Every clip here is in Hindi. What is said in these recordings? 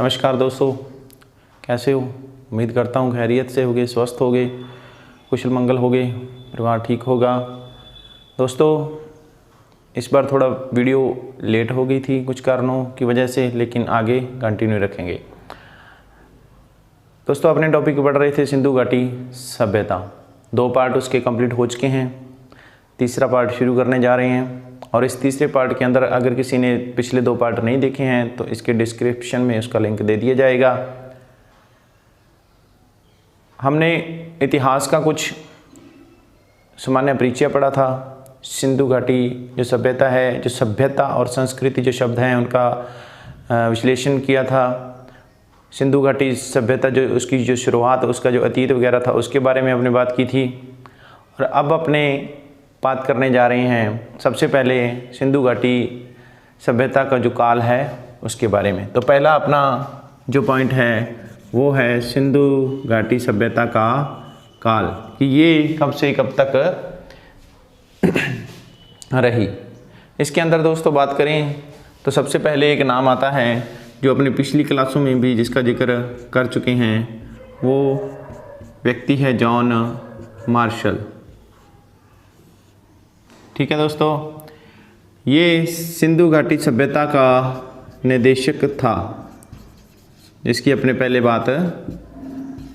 नमस्कार दोस्तों, कैसे हो? उम्मीद करता हूँ खैरियत से होगे, स्वस्थ होगे, कुशल मंगल होगे, परिवार ठीक होगा। दोस्तों, इस बार थोड़ा वीडियो लेट हो गई थी कुछ कारणों की वजह से, लेकिन आगे कंटिन्यू रखेंगे। दोस्तों, अपने टॉपिक पढ़ रहे थे सिंधु घाटी सभ्यता। 2 पार्ट उसके कंप्लीट हो चुके हैं, तीसरा पार्ट शुरू करने जा रहे हैं। और इस तीसरे पार्ट के अंदर अगर किसी ने पिछले 2 पार्ट नहीं देखे हैं तो इसके डिस्क्रिप्शन में उसका लिंक दे दिया जाएगा। हमने इतिहास का कुछ सामान्य परिचय पढ़ा था। सिंधु घाटी जो सभ्यता है, जो सभ्यता और संस्कृति जो शब्द हैं उनका विश्लेषण किया था। सिंधु घाटी सभ्यता जो उसकी जो शुरुआत, उसका जो अतीत वगैरह था, उसके बारे में हमने बात की थी। और अब अपने बात करने जा रहे हैं सबसे पहले सिंधु घाटी सभ्यता का जो काल है उसके बारे में। तो पहला अपना जो पॉइंट है वो है सिंधु घाटी सभ्यता का काल, कि ये कब से कब तक रही। इसके अंदर दोस्तों बात करें तो सबसे पहले एक नाम आता है जो अपनी पिछली क्लासों में भी जिसका जिक्र कर चुके हैं, वो व्यक्ति है जॉन मार्शल। ठीक है दोस्तों, ये सिंधु घाटी सभ्यता का निदेशक था, जिसकी अपने पहले बात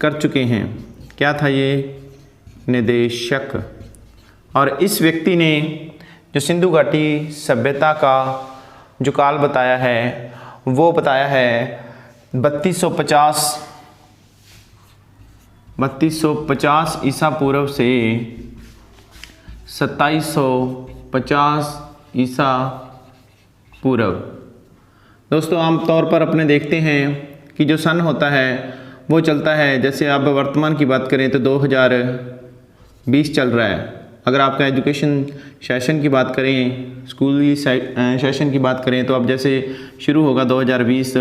कर चुके हैं। क्या था ये? निदेशक। और इस व्यक्ति ने जो सिंधु घाटी सभ्यता का जो काल बताया है वो बताया है 3250 ईसा पूर्व से 2750 ईसा पूर्व। दोस्तों, आमतौर पर अपने देखते हैं कि जो सन होता है वो चलता है, जैसे अब वर्तमान की बात करें तो 2020 चल रहा है। अगर आपका एजुकेशन सेशन की बात करें, स्कूली सेशन की बात करें, तो अब जैसे शुरू होगा 2020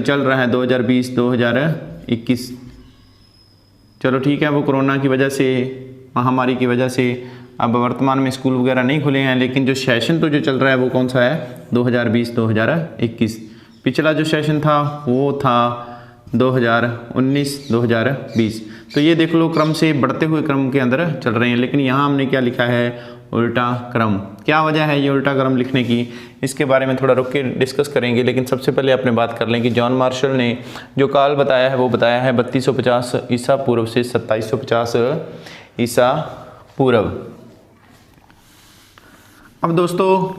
चल रहा है 2020-2021। चलो ठीक है, वो कोरोना की वजह से, महामारी की वजह से अब वर्तमान में स्कूल वगैरह नहीं खुले हैं, लेकिन जो सेशन तो जो चल रहा है वो कौन सा है? 2020-2021। पिछला जो सेशन था वो था 2019-2020। तो ये देख लो, क्रम से बढ़ते हुए क्रम के अंदर चल रहे हैं। लेकिन यहाँ हमने क्या लिखा है? उल्टा क्रम। क्या वजह है ये उल्टा क्रम लिखने की? इसके बारे में थोड़ा रुक के डिस्कस करेंगे, लेकिन सबसे पहले अपने बात कर लें कि जॉन मार्शल ने जो काल बताया है वो बताया है 3250 ईसा पूर्व से 2750 ईसा पूर्व। अब दोस्तों,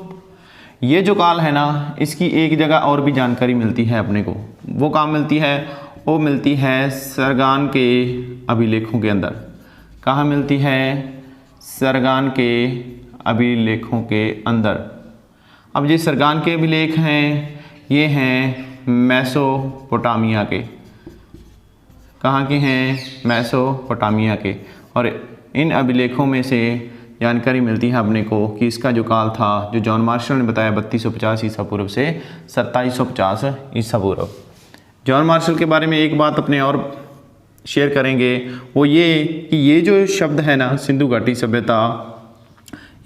ये जो काल है ना, इसकी एक जगह और भी जानकारी मिलती है अपने को। वो कहाँ मिलती है? वो मिलती है सरगान के अभिलेखों के अंदर। कहाँ मिलती है? सरगान के अभिलेखों के अंदर। अब ये सरगान के अभिलेख हैं, ये हैं मेसोपोटामिया के। कहाँ के हैं? मेसोपोटामिया के। और इन अभिलेखों में से जानकारी मिलती है अपने को कि इसका जो काल था, जो जॉन मार्शल ने बताया 3250 ईसा पूर्व से 2750 ईसा पूर्व। जॉन मार्शल के बारे में एक बात अपने और शेयर करेंगे, वो ये कि ये जो शब्द है ना, सिंधु घाटी सभ्यता,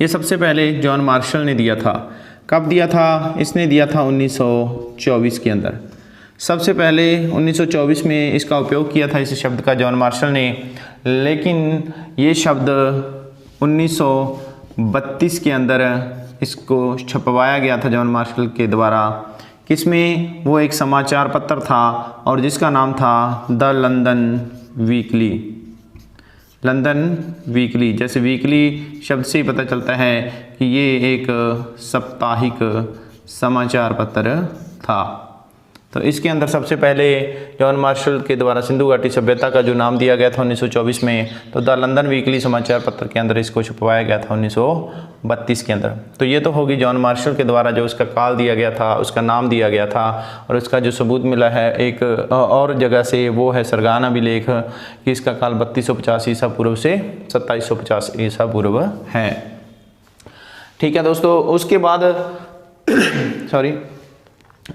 ये सबसे पहले जॉन मार्शल ने दिया था। कब दिया था? इसने दिया था 1924 के अंदर। सबसे पहले 1924 में इसका उपयोग किया था, इस शब्द का, जॉन मार्शल ने। लेकिन ये शब्द 1932 के अंदर इसको छपवाया गया था जॉन मार्शल के द्वारा। किसमें? वो एक समाचार पत्र था और जिसका नाम था the London weekly. London weekly, जैसे वीकली शब्द से ही पता चलता है कि ये एक साप्ताहिक समाचार पत्र था। तो इसके अंदर सबसे पहले जॉन मार्शल के द्वारा सिंधु घाटी सभ्यता का जो नाम दिया गया था 1924 में, तो द लंदन वीकली समाचार पत्र के अंदर इसको छपवाया गया था 1932 के अंदर। तो ये तो होगी जॉन मार्शल के द्वारा जो उसका काल दिया गया था, उसका नाम दिया गया था। और उसका जो सबूत मिला है एक और जगह से, वो है सरगान अभिलेख, कि इसका काल 3250 ईसा पूर्व से 2750 ईसा पूर्व है। ठीक है दोस्तों, उसके बाद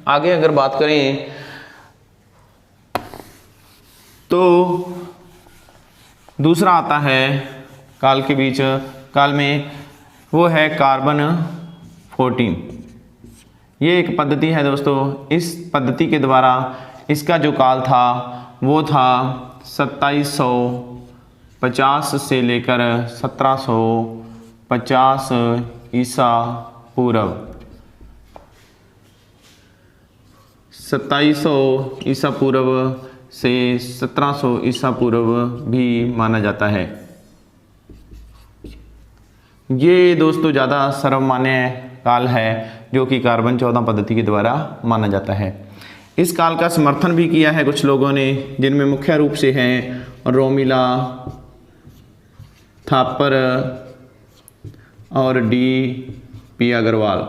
आगे अगर बात करें तो दूसरा आता है काल के बीच, काल में, वो है कार्बन 14। ये एक पद्धति है दोस्तों। इस पद्धति के द्वारा इसका जो काल था वो था 2750 से लेकर 1750 ईसा पूर्व। 2700 ईसा पूर्व से 1700 ईसा पूर्व भी माना जाता है। ये दोस्तों ज़्यादा सर्वमान्य काल है जो कि कार्बन 14 पद्धति के द्वारा माना जाता है। इस काल का समर्थन भी किया है कुछ लोगों ने, जिनमें मुख्य रूप से हैं रोमिला, थापर और डी.पी. अग्रवाल।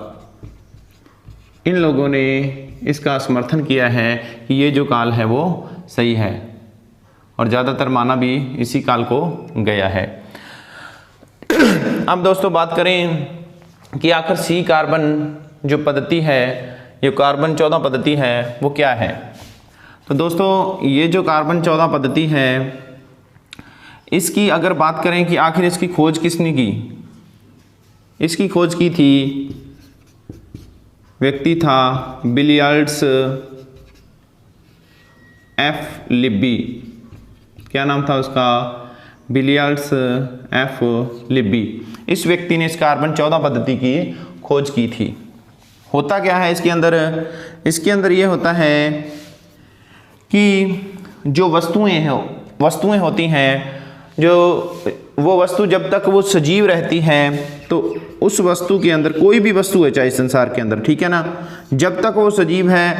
इन लोगों ने इसका समर्थन किया है कि ये जो काल है वो सही है और ज़्यादातर माना भी इसी काल को गया है। अब दोस्तों बात करें कि आखिर सी कार्बन जो पद्धति है, ये कार्बन 14 पद्धति है, वो क्या है। तो दोस्तों ये जो कार्बन 14 पद्धति है, इसकी अगर बात करें कि आखिर इसकी खोज किसने की, इसकी खोज की थी व्यक्ति था बिलियर्ड्स एफ लिब्बी। क्या नाम था उसका? Billiards F Libby. इस व्यक्ति ने इस कार्बन 14 पद्धति की खोज की थी। होता क्या है इसके अंदर? इसके अंदर ये होता है कि जो वस्तुएं होती हैं, जो वो वस्तु जब तक वो सजीव रहती हैं तो उस वस्तु के अंदर, कोई भी वस्तु है चाहे संसार के अंदर, ठीक है ना, जब तक वो सजीव है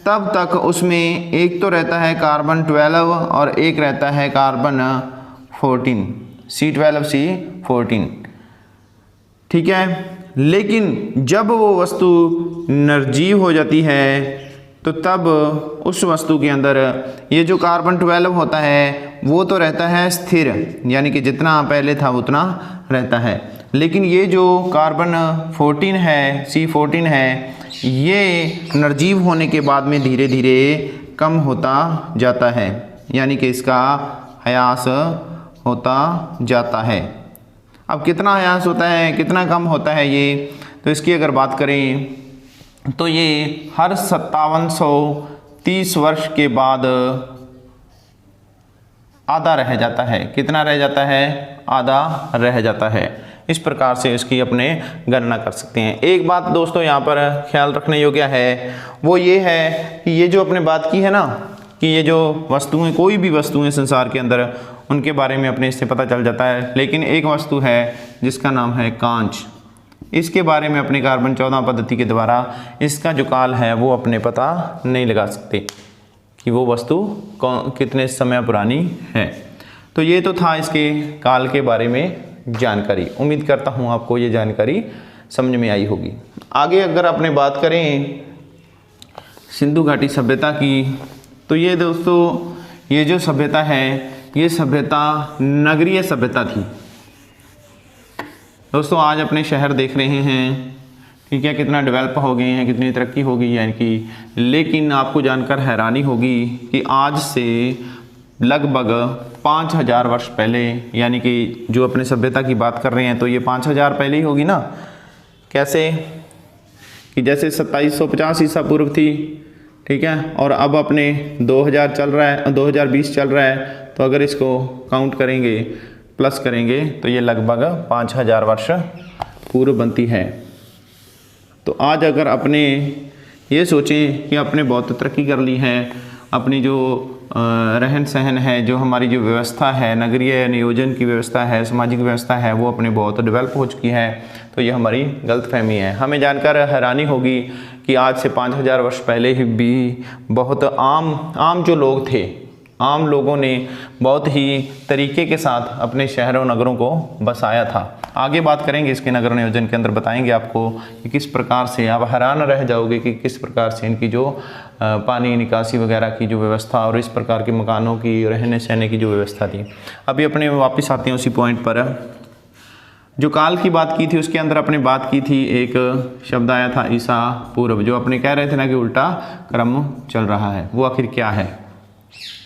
तब तक उसमें एक तो रहता है कार्बन 12 और एक रहता है कार्बन 14, C12 C14, ठीक है। लेकिन जब वो वस्तु निर्जीव हो जाती है तो तब उस वस्तु के अंदर ये जो कार्बन 12 होता है वो तो रहता है स्थिर, यानी कि जितना पहले था उतना रहता है। लेकिन ये जो कार्बन 14 है, C14 है, ये निर्जीव होने के बाद में धीरे धीरे कम होता जाता है, यानी कि इसका ह्रास होता जाता है। अब कितना ह्रास होता है, कितना कम होता है ये, तो इसकी अगर बात करें तो ये हर 5730 वर्ष के बाद आधा रह जाता है। कितना रह जाता है? आधा रह जाता है। इस प्रकार से इसकी अपने गणना कर सकते हैं। एक बात दोस्तों यहाँ पर ख्याल रखने योग्य है, वो ये है कि ये जो अपने बात की है ना, कि ये जो वस्तुएं, कोई भी वस्तुएं संसार के अंदर, उनके बारे में अपने इससे पता चल जाता है। लेकिन एक वस्तु है जिसका नाम है कांच, इसके बारे में अपनी कार्बन 14 पद्धति के द्वारा इसका जो काल है वो अपने पता नहीं लगा सकते कि वो वस्तु कितने समय पुरानी है। तो ये तो था इसके काल के बारे में जानकारी। उम्मीद करता हूँ आपको ये जानकारी समझ में आई होगी। आगे अगर अपने बात करें सिंधु घाटी सभ्यता की, तो ये दोस्तों ये जो सभ्यता है, ये सभ्यता नगरीय सभ्यता थी। दोस्तों आज अपने शहर देख रहे हैं, ठीक है, कितना डेवलप हो गए हैं, कितनी तरक्की हो गई है इनकी। लेकिन आपको जानकर हैरानी होगी कि आज से लगभग 5000 वर्ष पहले, यानी कि जो अपने सभ्यता की बात कर रहे हैं तो ये 5000 पहले ही होगी ना। कैसे? कि जैसे 2750 ईसा पूर्व थी, ठीक है, और अब अपने 2000 चल रहा है, 2020 चल रहा है, तो अगर इसको काउंट करेंगे, प्लस करेंगे, तो ये लगभग 5000 वर्ष पूर्व बनती है। तो आज अगर अपने ये सोचें कि अपने बहुत तरक्की कर ली है, अपनी जो रहन सहन है, जो हमारी जो व्यवस्था है, नगरीय नियोजन की व्यवस्था है, सामाजिक व्यवस्था है, वो अपने बहुत डेवलप हो चुकी है, तो ये हमारी गलतफहमी है। हमें जानकर हैरानी होगी कि आज से 5000 वर्ष पहले ही भी बहुत आम जो लोग थे, आम लोगों ने बहुत ही तरीके के साथ अपने शहरों नगरों को बसाया था। आगे बात करेंगे इसके नगर नियोजन के अंदर, बताएंगे आपको कि किस प्रकार से, आप हैरान रह जाओगे कि किस प्रकार से इनकी जो पानी निकासी वगैरह की जो व्यवस्था और इस प्रकार के मकानों की, रहने सहने की जो व्यवस्था थी। अभी अपने वापस आते हैं उसी पॉइंट पर। जो काल की बात की थी उसके अंदर अपने बात की थी, एक शब्द आया था ईसा पूर्व, जो अपने कह रहे थे ना कि उल्टा क्रम चल रहा है। वो आखिर क्या है?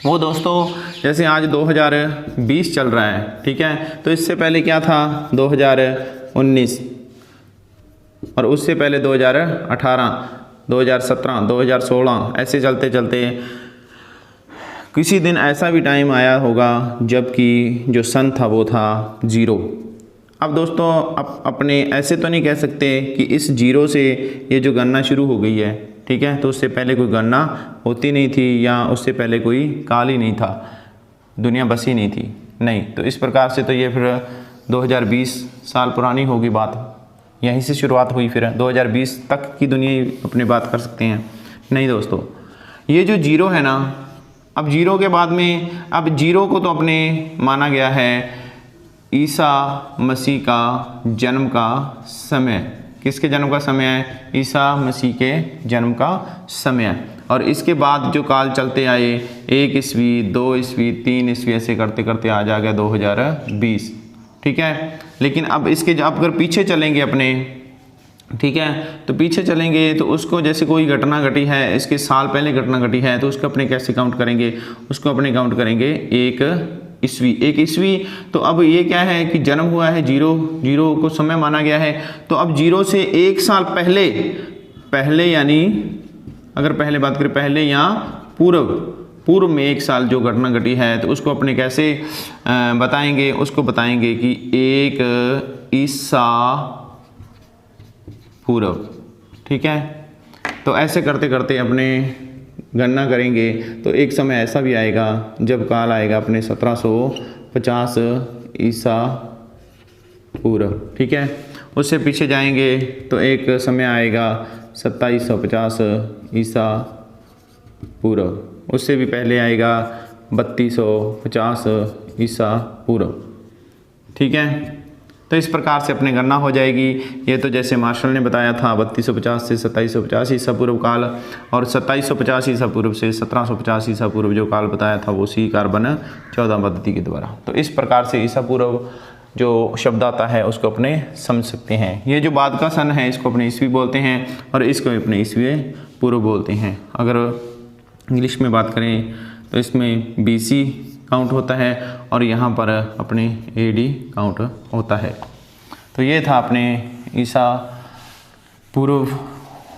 वो दोस्तों जैसे आज 2020 चल रहा है, ठीक है, तो इससे पहले क्या था? 2019, और उससे पहले 2018, 2017, 2016 ऐसे चलते चलते किसी दिन ऐसा भी टाइम आया होगा जबकि जो सन था वो था 0। अब दोस्तों अपने ऐसे तो नहीं कह सकते कि इस 0 से ये जो गणना शुरू हो गई है, ठीक है, तो उससे पहले कोई गणना होती नहीं थी या उससे पहले कोई काल ही नहीं था, दुनिया बसी नहीं थी, नहीं। तो इस प्रकार से तो ये फिर 2020 साल पुरानी होगी बात, यहीं से शुरुआत हुई, फिर 2020 तक की दुनिया अपने बात कर सकते हैं। नहीं दोस्तों, ये जो 0 है ना, अब 0 के बाद में, अब 0 को तो अपने माना गया है ईसा मसीह का जन्म का समय। किसके जन्म का समय है? ईसा मसीह के जन्म का समय। और इसके बाद जो काल चलते आए, 1 ईस्वी, 2 ईस्वी, 3 ईस्वी, ऐसे करते करते आज आ गया 2020, ठीक है। लेकिन अब इसके आप अगर पीछे चलेंगे अपने, ठीक है, तो पीछे चलेंगे तो उसको जैसे कोई घटना घटी है, इसके साल पहले घटना घटी है, तो उसको अपने कैसे काउंट करेंगे? उसको अपने काउंट करेंगे 1 ईस्वी। तो अब ये क्या है कि जन्म हुआ है 0 को समय माना गया है। तो अब 0 से 1 साल पहले यानी अगर पहले बात करें, पहले या पूर्व में 1 साल जो घटना घटी है, तो उसको अपने कैसे बताएंगे? उसको बताएंगे कि 1 ईसा पूर्व, ठीक है। तो ऐसे करते करते अपने गणना करेंगे तो एक समय ऐसा भी आएगा जब काल आएगा अपने 1750 ईसा पूर्व, ठीक है। उससे पीछे जाएंगे तो एक समय आएगा 2750 ईसा पूर्व, उससे भी पहले आएगा 3250 ईसा पूर्व, ठीक है। तो इस प्रकार से अपने गणना हो जाएगी। ये तो जैसे मार्शल ने बताया था 3250 से 2750 ईसा पूर्व काल, और 2750 ईसा पूर्व से 1750 ईसा पूर्व जो काल बताया था वो सी कार्बन 14 पद्धति के द्वारा। तो इस प्रकार से ईसा पूर्व जो शब्द आता है उसको अपने समझ सकते हैं। ये जो बाद का सन है इसको अपने ईस्वी बोलते हैं और इसको अपने ईस्वी पूर्व बोलते हैं। अगर इंग्लिश में बात करें तो इसमें BC काउंट होता है और यहाँ पर अपने AD काउंट होता है। तो ये था अपने ईसा पूर्व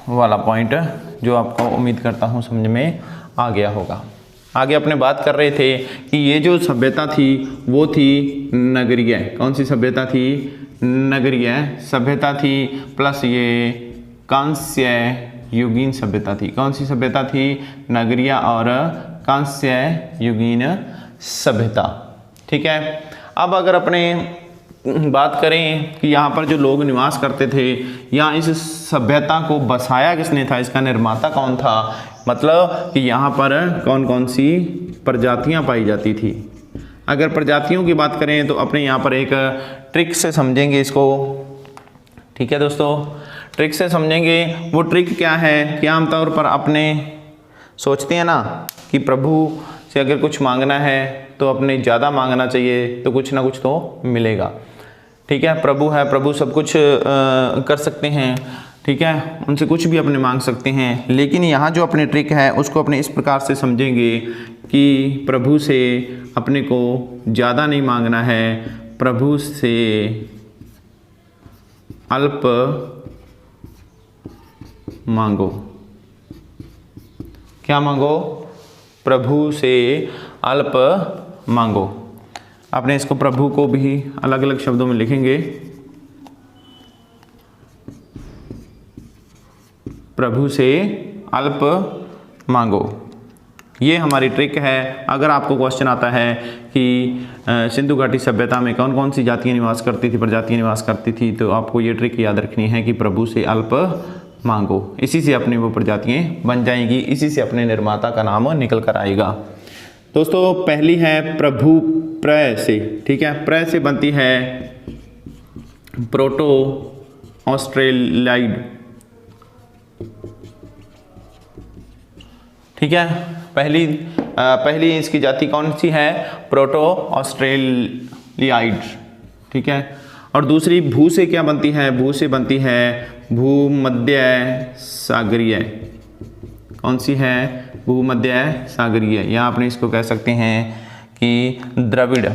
वाला पॉइंट जो आपको उम्मीद करता हूँ समझ में आ गया होगा। आगे अपने बात कर रहे थे कि ये जो सभ्यता थी वो थी नगरीय। कौन सी सभ्यता थी? नगरीय सभ्यता थी, प्लस ये कांस्य युगीन सभ्यता थी। कौन सी सभ्यता थी? नगरीय और कांस्य युगीन सभ्यता, ठीक है। अब अगर अपने बात करें कि यहाँ पर जो लोग निवास करते थे या इस सभ्यता को बसाया किसने था, इसका निर्माता कौन था, मतलब कि यहाँ पर कौन कौन सी प्रजातियाँ पाई जाती थी। अगर प्रजातियों की बात करें तो अपने यहाँ पर एक ट्रिक से समझेंगे इसको, ठीक है दोस्तों। ट्रिक से समझेंगे। वो ट्रिक क्या है कि आमतौर पर अपने सोचते हैं ना कि प्रभु से अगर कुछ मांगना है तो अपने ज़्यादा मांगना चाहिए तो कुछ ना कुछ तो मिलेगा, ठीक है। प्रभु है, प्रभु सब कुछ कर सकते हैं, ठीक है, उनसे कुछ भी अपने मांग सकते हैं। लेकिन यहाँ जो अपने ट्रिक है उसको अपने इस प्रकार से समझेंगे कि प्रभु से अपने को ज़्यादा नहीं मांगना है, प्रभु से अल्प मांगो। क्या मांगो? प्रभु से अल्प मांगो। आपने इसको प्रभु को भी अलग अलग शब्दों में लिखेंगे। प्रभु से अल्प मांगो, ये हमारी ट्रिक है। अगर आपको क्वेश्चन आता है कि सिंधु घाटी सभ्यता में कौन कौन सी जातियाँ निवास करती थी, प्रजातियाँ निवास करती थी, तो आपको ये ट्रिक याद रखनी है कि प्रभु से अल्प मांगो। इसी से अपनी वो प्रजातियाँ बन जाएंगी, इसी से अपने निर्माता का नाम निकल कर आएगा। दोस्तों पहली है प्रभु प्र से, ठीक है। प्र से बनती है प्रोटो ऑस्ट्रेलाइड, ठीक है। पहली इसकी जाति कौन सी है? प्रोटो ऑस्ट्रेलियाइड, ठीक है। और दूसरी भू से क्या बनती है? भू से बनती है भूमध्य सागरीय। कौन सी है? भूमध्य सागरीय, या आपने इसको कह सकते हैं कि द्रविड़।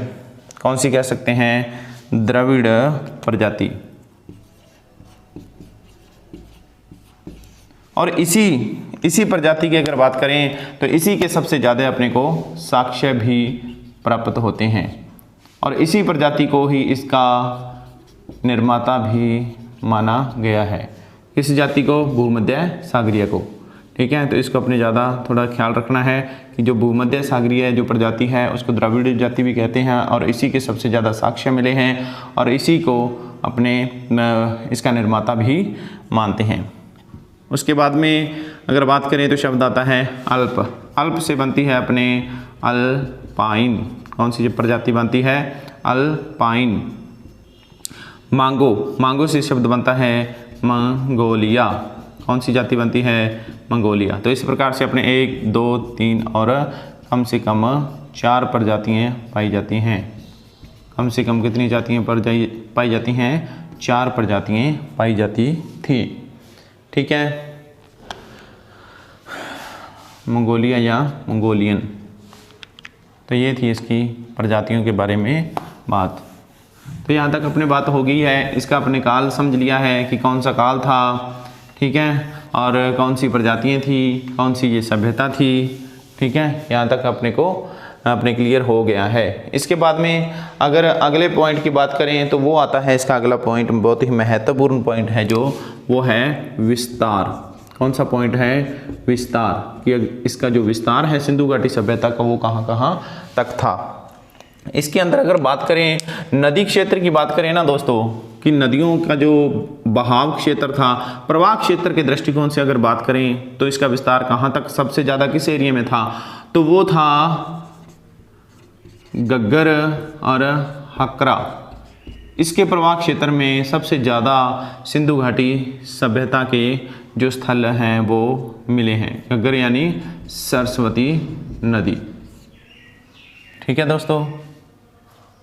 कौन सी कह सकते हैं? द्रविड़ प्रजाति। और इसी प्रजाति की अगर बात करें तो इसी के सबसे ज़्यादा अपने को साक्ष्य भी प्राप्त होते हैं और इसी प्रजाति को ही इसका निर्माता भी माना गया है। इस जाति को भूमध्य सागरीय को, ठीक है। तो इसको अपने ज़्यादा थोड़ा ख्याल रखना है कि जो भूमध्य सागरीय जो प्रजाति है उसको द्रविड़ जाति भी कहते हैं और इसी के सबसे ज़्यादा साक्ष्य मिले हैं और इसी को अपने इसका निर्माता भी मानते हैं। उसके बाद में अगर बात करें तो शब्द आता है अल्प। अल्प से बनती है अपने अल्पाइन। कौन सी प्रजाति बनती है? अल्पाइन। मांगो। मांगो से शब्द बनता है मंगोलिया। कौन सी जाति बनती है? मंगोलिया। तो इस प्रकार से अपने 1, 2, 3 और कम से कम 4 प्रजातियाँ पाई जाती हैं। कम से कम कितनी जातियाँ पाई जाती हैं? 4 प्रजातियाँ पाई जाती थी, ठीक है। मंगोलिया या मंगोलियन। तो ये थी इसकी प्रजातियों के बारे में बात। तो यहाँ तक अपने बात हो गई है। इसका अपने काल समझ लिया है कि कौन सा काल था, ठीक है, और कौन सी प्रजातियाँ थी, कौन सी ये सभ्यता थी, ठीक है। यहाँ तक अपने क्लियर हो गया है। इसके बाद में अगर अगले पॉइंट की बात करें तो वो आता है, इसका अगला पॉइंट बहुत ही महत्वपूर्ण पॉइंट है जो वो है विस्तार। कौन सा पॉइंट है? विस्तार। कि इसका जो विस्तार है सिंधु घाटी सभ्यता का वो कहाँ कहाँ तक था। इसके अंदर अगर बात करें नदी क्षेत्र की बात करें ना दोस्तों, कि नदियों का जो बहाव क्षेत्र था, प्रवाह क्षेत्र के दृष्टिकोण से अगर बात करें तो इसका विस्तार कहाँ तक सबसे ज़्यादा किस एरिया में था? तो वो था गग्गर और हकरा। इसके प्रवाह क्षेत्र में सबसे ज़्यादा सिंधु घाटी सभ्यता के जो स्थल हैं वो मिले हैं। गग्गर यानी सरस्वती नदी, ठीक है दोस्तों।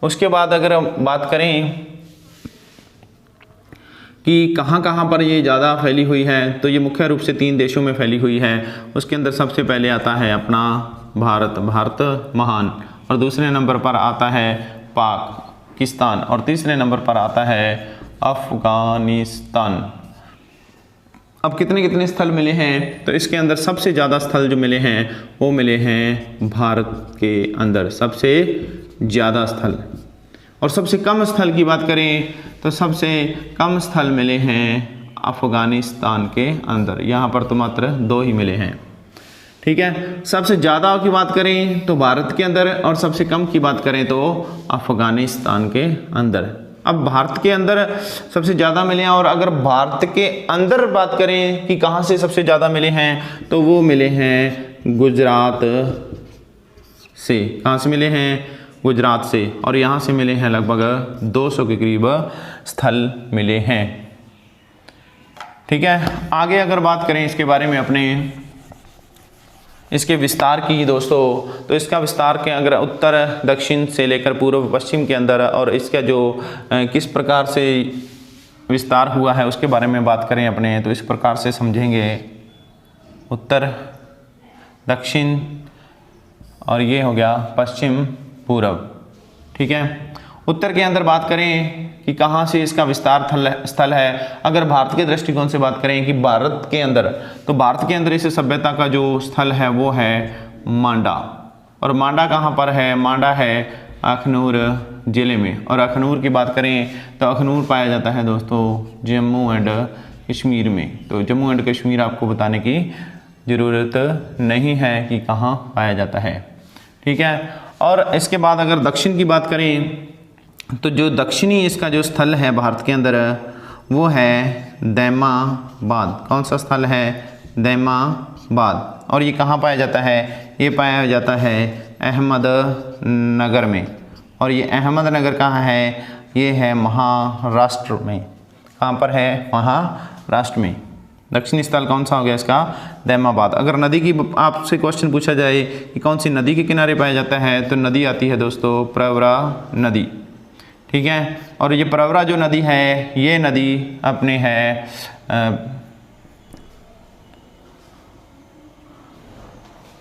उसके बाद अगर बात करें कि कहाँ कहाँ पर ये ज़्यादा फैली हुई है तो ये मुख्य रूप से 3 देशों में फैली हुई है। उसके अंदर सबसे पहले आता है अपना भारत महान, और दूसरे नंबर पर आता है पाकिस्तान, और तीसरे नंबर पर आता है अफगानिस्तान। अब कितने कितने स्थल मिले हैं? तो इसके अंदर सबसे ज़्यादा स्थल जो मिले हैं वो मिले हैं भारत के अंदर, सबसे ज़्यादा स्थल। और सबसे कम स्थल की बात करें तो सबसे कम स्थल मिले हैं अफगानिस्तान के अंदर। यहाँ पर तो मात्र 2 ही मिले हैं, ठीक है। सबसे ज़्यादा की बात करें तो भारत के अंदर, और सबसे कम की बात करें तो अफगानिस्तान के अंदर। अब भारत के अंदर सबसे ज़्यादा मिले हैं, और अगर भारत के अंदर बात करें कि कहाँ से सबसे ज़्यादा मिले हैं तो वो मिले हैं गुजरात से। कहाँ से मिले हैं? गुजरात से। और यहाँ से मिले हैं लगभग 200 के करीब स्थल मिले हैं, ठीक है। आगे अगर बात करें इसके बारे में अपने इसके विस्तार की दोस्तों, तो इसका विस्तार के अगर उत्तर दक्षिण से लेकर पूर्व पश्चिम के अंदर और इसका जो किस प्रकार से विस्तार हुआ है उसके बारे में बात करें अपने, तो इस प्रकार से समझेंगे उत्तर दक्षिण और ये हो गया पश्चिम पूर्व, ठीक है। उत्तर के अंदर बात करें कि कहाँ से इसका विस्तार स्थल है। अगर भारत के दृष्टिकोण से बात करें कि भारत के अंदर, तो भारत के अंदर इस सभ्यता का जो स्थल है वो है मांडा। और मांडा कहाँ पर है? मांडा है अखनूर ज़िले में। और अखनूर की बात करें तो अखनूर पाया जाता है दोस्तों जम्मू एंड कश्मीर में। तो जम्मू एंड कश्मीर आपको बताने की ज़रूरत नहीं है कि कहाँ पाया जाता है, ठीक है। और इसके बाद अगर दक्षिण की बात करें तो जो दक्षिणी इसका जो स्थल है भारत के अंदर वो है दैमाबाद। कौन सा स्थल है? दैमाबाद। और ये कहाँ पाया जाता है? ये पाया जाता है अहमदनगर में। और ये अहमदनगर कहाँ है? ये है महाराष्ट्र में। कहाँ पर है? महाराष्ट्र में। दक्षिणी स्थल कौन सा हो गया इसका? दैमाबाद। अगर नदी की आपसे क्वेश्चन पूछा जाए कि कौन सी नदी के किनारे पाया जाता है तो नदी आती है दोस्तों प्रवरा नदी, ठीक है। और ये प्रवरा जो नदी है ये नदी अपने है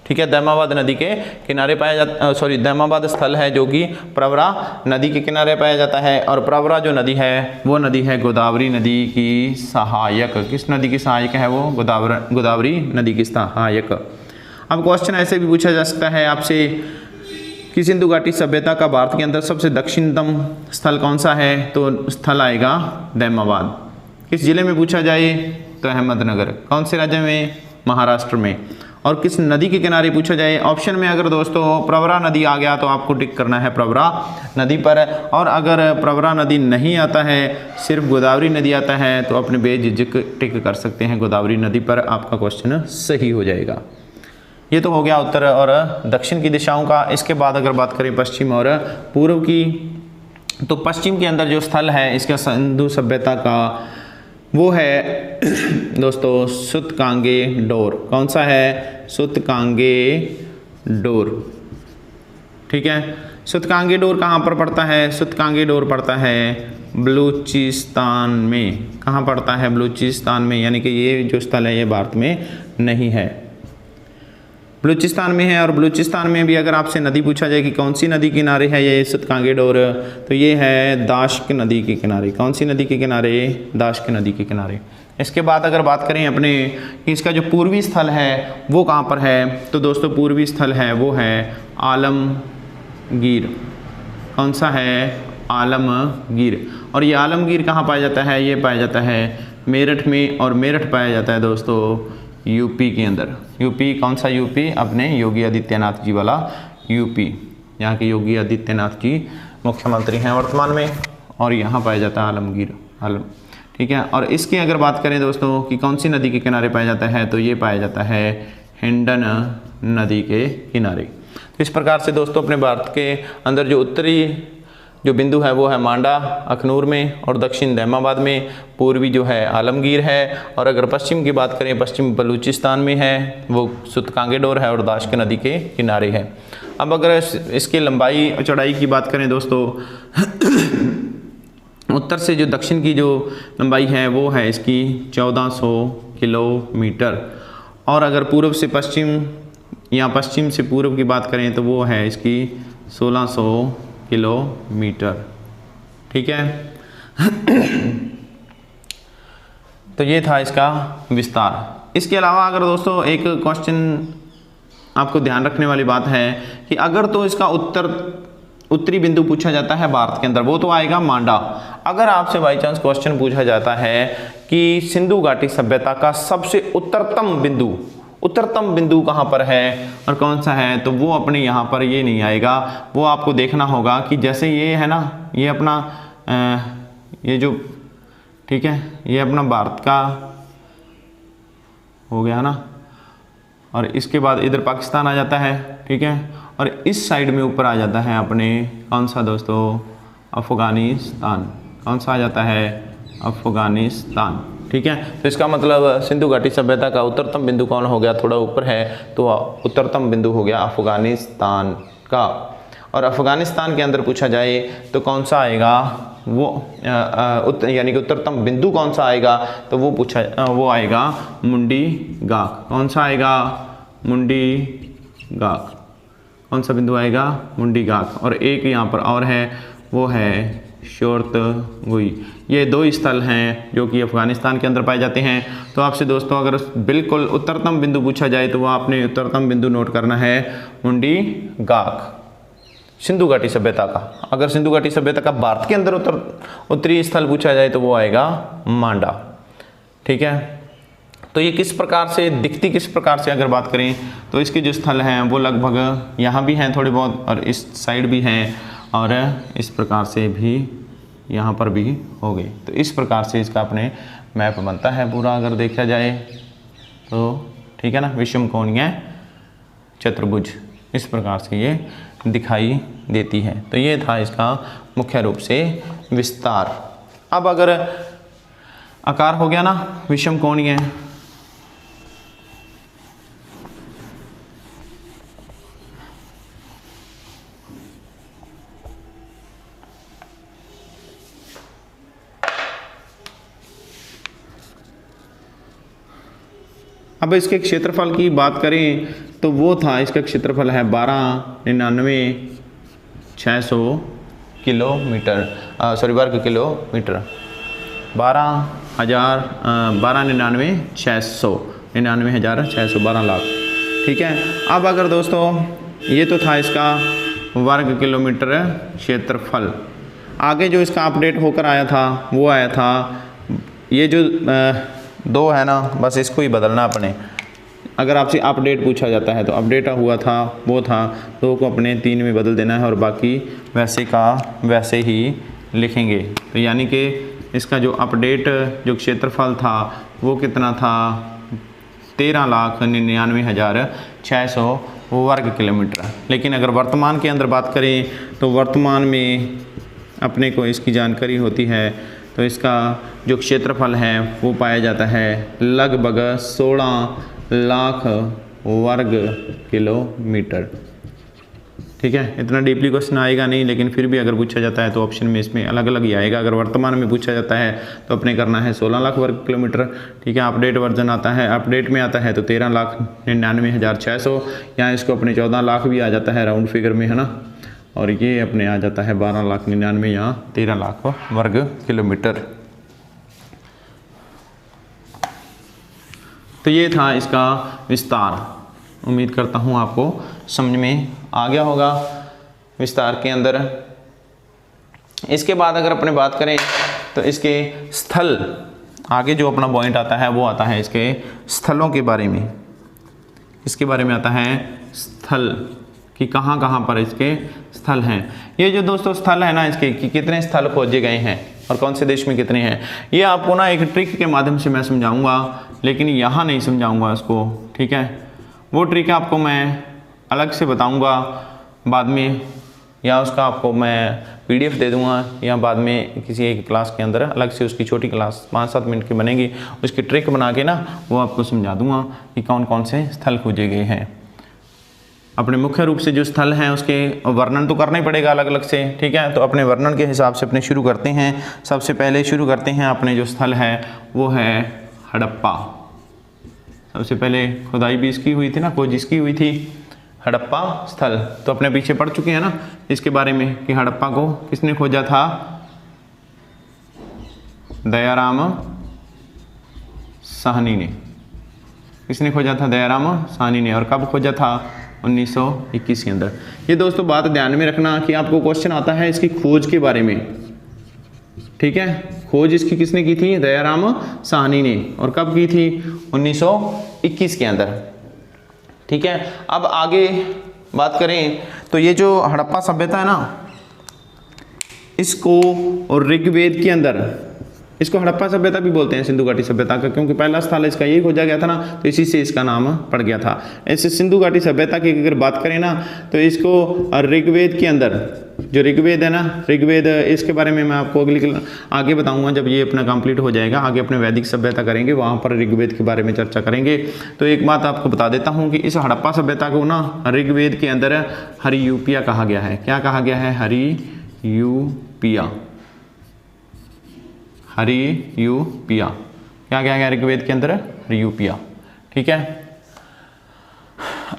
ठीक है, दामाबाद नदी के किनारे पाया जाता, दामाबाद स्थल है जो कि प्रवरा नदी के किनारे पाया जाता है। और प्रवरा जो नदी है वो नदी है गोदावरी नदी की सहायक। किस नदी की सहायक है वो? गोदावरी नदी की सहायक। अब क्वेश्चन ऐसे भी पूछा जा सकता है आपसे कि सिंधु घाटी सभ्यता का भारत के अंदर सबसे दक्षिणतम स्थल कौन सा है? तो स्थल आएगा दामाबाद। किस जिले में पूछा जाए तो अहमदनगर। कौन से राज्य में? महाराष्ट्र में। और किस नदी के किनारे पूछा जाए? ऑप्शन में अगर दोस्तों प्रवरा नदी आ गया तो आपको टिक करना है प्रवरा नदी पर, और अगर प्रवरा नदी नहीं आता है, सिर्फ गोदावरी नदी आता है, तो अपने बेझिझक टिक कर सकते हैं गोदावरी नदी पर, आपका क्वेश्चन सही हो जाएगा। ये तो हो गया उत्तर और दक्षिण की दिशाओं का। इसके बाद अगर बात करें पश्चिम और पूर्व की, तो पश्चिम के अंदर जो स्थल है इसका सिंधु सभ्यता का वो है दोस्तों सूतकांगे डोर। कौन सा है? सूतकांगे डोर। ठीक है, सूतकांगे डोर कहाँ पर पड़ता है? सूतकांगे डोर पड़ता है बलूचिस्तान में। कहाँ पड़ता है? बलूचिस्तान में, यानी कि ये जो स्थल है ये भारत में नहीं है, बलूचिस्तान में है। और बलूचिस्तान में भी अगर आपसे नदी पूछा जाए कि कौन सी नदी किनारे है ये सूतकांगे डोर, तो ये है दाश्क नदी के किनारे। कौन सी नदी के किनारे? दाश्क नदी के किनारे। इसके बाद अगर बात करें अपने कि इसका जो पूर्वी स्थल है वो कहाँ पर है, तो दोस्तों पूर्वी स्थल है वो है आलमगीर। कौन सा है? आलमगीर। और ये आलमगीर कहाँ पाया जाता है? ये पाया जाता है मेरठ में, और मेरठ पाया जाता है दोस्तों यूपी के अंदर। यूपी कौन सा? यूपी अपने योगी आदित्यनाथ जी वाला यूपी। यहाँ के योगी आदित्यनाथ जी मुख्यमंत्री हैं वर्तमान में, और यहाँ पाया जाता है आलमगीर आलम। ठीक है, और इसकी अगर बात करें दोस्तों कि कौन सी नदी के किनारे पाया जाता है, तो ये पाया जाता है हिंडन नदी के किनारे। तो इस प्रकार से दोस्तों अपने भारत के अंदर जो उत्तरी जो बिंदु है वो है मांडा अखनूर में, और दक्षिण दामाबाद में, पूर्वी जो है आलमगीर है, और अगर पश्चिम की बात करें पश्चिम बलूचिस्तान में है, वो सूतकांगे डोर है और दाश्क नदी के किनारे है। अब अगर इसकी लंबाई और चौड़ाई की बात करें दोस्तों उत्तर से जो दक्षिण की जो लंबाई है वो है इसकी 1400 किलोमीटर, और अगर पूर्व से पश्चिम या पश्चिम से पूर्व की बात करें तो वो है इसकी 1600 किलोमीटर। ठीक है तो ये था इसका विस्तार। इसके अलावा अगर दोस्तों एक क्वेश्चन आपको ध्यान रखने वाली बात है कि अगर तो इसका उत्तरी बिंदु पूछा जाता है भारत के अंदर, वो तो आएगा मांडा। अगर आपसे बाई चांस क्वेश्चन पूछा जाता है कि सिंधु घाटी सभ्यता का सबसे उत्तरतम बिंदु कहाँ पर है और कौन सा है, तो वो अपने यहाँ पर ये नहीं आएगा। वो आपको देखना होगा कि जैसे ये है ना, ये अपना ये जो ठीक है ये अपना भारत का हो गया ना, और इसके बाद इधर पाकिस्तान आ जाता है। ठीक है, और इस साइड में ऊपर आ जाता है अपने कौन सा दोस्तों? अफगानिस्तान। कौन सा आ जाता है? अफगानिस्तान। ठीक है, तो इसका मतलब सिंधु घाटी सभ्यता का उत्तरतम बिंदु कौन हो गया? थोड़ा ऊपर है तो उत्तरतम बिंदु हो गया अफगानिस्तान का। और अफगानिस्तान के अंदर पूछा जाए तो कौन सा आएगा वो यानी कि उत्तरतम बिंदु कौन सा आएगा, तो वो आएगा मुंडी गाक। कौन सा आएगा? मुंडी गाक। कौन सा बिंदु आएगा? मुंडी गाक। और एक यहाँ पर और है वो है शोरतगुई। ये दो स्थल हैं जो कि अफगानिस्तान के अंदर पाए जाते हैं। तो आपसे दोस्तों अगर बिल्कुल उत्तरतम बिंदु पूछा जाए तो वो आपने उत्तरतम बिंदु नोट करना है मुंडी गाक सिंधु घाटी सभ्यता का। अगर सिंधु घाटी सभ्यता का भारत के अंदर उत्तरी स्थल पूछा जाए तो वो आएगा मांडा। ठीक है, तो ये किस प्रकार से दिखती, किस प्रकार से अगर बात करें तो इसके जो स्थल हैं वो लगभग यहाँ भी हैं थोड़े बहुत, और इस साइड भी हैं, और इस प्रकार से भी यहाँ पर भी हो गए। तो इस प्रकार से इसका अपने मैप बनता है पूरा अगर देखा जाए तो। ठीक है ना, विषमकोणीय चतुर्भुज इस प्रकार से ये दिखाई देती है। तो ये था इसका मुख्य रूप से विस्तार। अब अगर आकार हो गया ना विषमकोणीय, अब इसके क्षेत्रफल की बात करें तो वो था, इसका क्षेत्रफल है 12,99,600 किलोमीटर, सॉरी वर्ग किलोमीटर, 12,99,600 12 लाख। ठीक है। अब अगर दोस्तों ये तो था इसका वर्ग किलोमीटर क्षेत्रफल, आगे जो इसका अपडेट होकर आया था वो आया था, ये जो 2 है ना, बस इसको ही बदलना अपने। अगर आपसे अपडेट पूछा जाता है तो अपडेट हुआ था वो था 2 को अपने 3 में बदल देना है और बाकी वैसे का वैसे ही लिखेंगे। तो यानी कि इसका जो अपडेट जो क्षेत्रफल था वो कितना था, 13,99,600 वर्ग किलोमीटर। लेकिन अगर वर्तमान के अंदर बात करें तो वर्तमान में अपने को इसकी जानकारी होती है, तो इसका जो क्षेत्रफल है वो पाया जाता है लगभग 16 लाख वर्ग किलोमीटर। ठीक है। इतना डीपली क्वेश्चन आएगा नहीं, लेकिन फिर भी अगर पूछा जाता है तो ऑप्शन में इसमें अलग अलग ही आएगा। अगर वर्तमान में पूछा जाता है तो अपने करना है 16 लाख वर्ग किलोमीटर। ठीक है। अपडेट वर्जन आता है, अपडेट में आता है तो 13,99,600, यहाँ इसको अपने 14 लाख भी आ जाता है राउंड फिगर में, है ना, और ये अपने आ जाता है 12,99,000, यहाँ 13 लाख वर्ग किलोमीटर। तो ये था इसका विस्तार। उम्मीद करता हूँ आपको समझ में आ गया होगा विस्तार के अंदर। इसके बाद अगर अपने बात करें तो इसके स्थल, आगे जो अपना पॉइंट आता है वो आता है इसके स्थलों के बारे में। इसके बारे में आता है स्थल कि कहाँ कहाँ पर इसके स्थल हैं। ये जो दोस्तों स्थल है ना इसके, कि कितने स्थल खोजे गए हैं और कौन से देश में कितने हैं, ये आपको ना एक ट्रिक के माध्यम से मैं समझाऊंगा, लेकिन यहाँ नहीं समझाऊंगा इसको। ठीक है। वो ट्रिक आपको मैं अलग से बताऊंगा बाद में, या उसका आपको मैं PDF दे दूंगा, या बाद में किसी एक क्लास के अंदर अलग से उसकी छोटी क्लास 5-7 मिनट की बनेगी, उसकी ट्रिक बना के ना वो आपको समझा दूंगा कि कौन कौन से स्थल खोजे गए हैं। अपने मुख्य रूप से जो स्थल हैं उसके वर्णन तो करना ही पड़ेगा अलग अलग से। ठीक है। तो अपने वर्णन के हिसाब से अपने शुरू करते हैं। सबसे पहले शुरू करते हैं अपने जो स्थल है वो है हड़प्पा। सबसे पहले खुदाई भी इसकी हुई थी ना, खोज इसकी हुई थी, हड़प्पा स्थल। तो अपने पीछे पढ़ चुके हैं ना इसके बारे में कि हड़प्पा को किसने खोजा था, दयाराम साहनी ने। किसने खोजा था, दयाराम साहनी ने। और कब खोजा था, 1921 के अंदर। ये दोस्तों बात ध्यान में रखना कि आपको क्वेश्चन आता है इसकी खोज के बारे में। ठीक है। खोज इसकी किसने की थी, दयाराम साहनी ने। और कब की थी, 1921 के अंदर। ठीक है। अब आगे बात करें तो ये जो हड़प्पा सभ्यता है ना, इसको और ऋग्वेद के अंदर इसको हड़प्पा सभ्यता भी बोलते हैं, सिंधु घाटी सभ्यता का, क्योंकि पहला स्थल इसका यही खोजा गया था ना, तो इसी से इसका नाम पड़ गया था। ऐसे सिंधु घाटी सभ्यता की अगर बात करें ना तो इसको ऋग्वेद के अंदर, जो ऋग्वेद है ना, ऋग्वेद, इसके बारे में मैं आपको आगे बताऊंगा जब ये अपना कंप्लीट हो जाएगा। आगे अपने वैदिक सभ्यता करेंगे, वहाँ पर ऋग्वेद के बारे में चर्चा करेंगे। तो एक बात आपको बता देता हूँ कि इस हड़प्पा सभ्यता को ना ऋग्वेद के अंदर हरियूपिया कहा गया है। क्या कहा गया है, हरियूपिया। हरियूपिया क्या कहा गया ऋग्वेद के अंदर, हरियूपिया। ठीक है।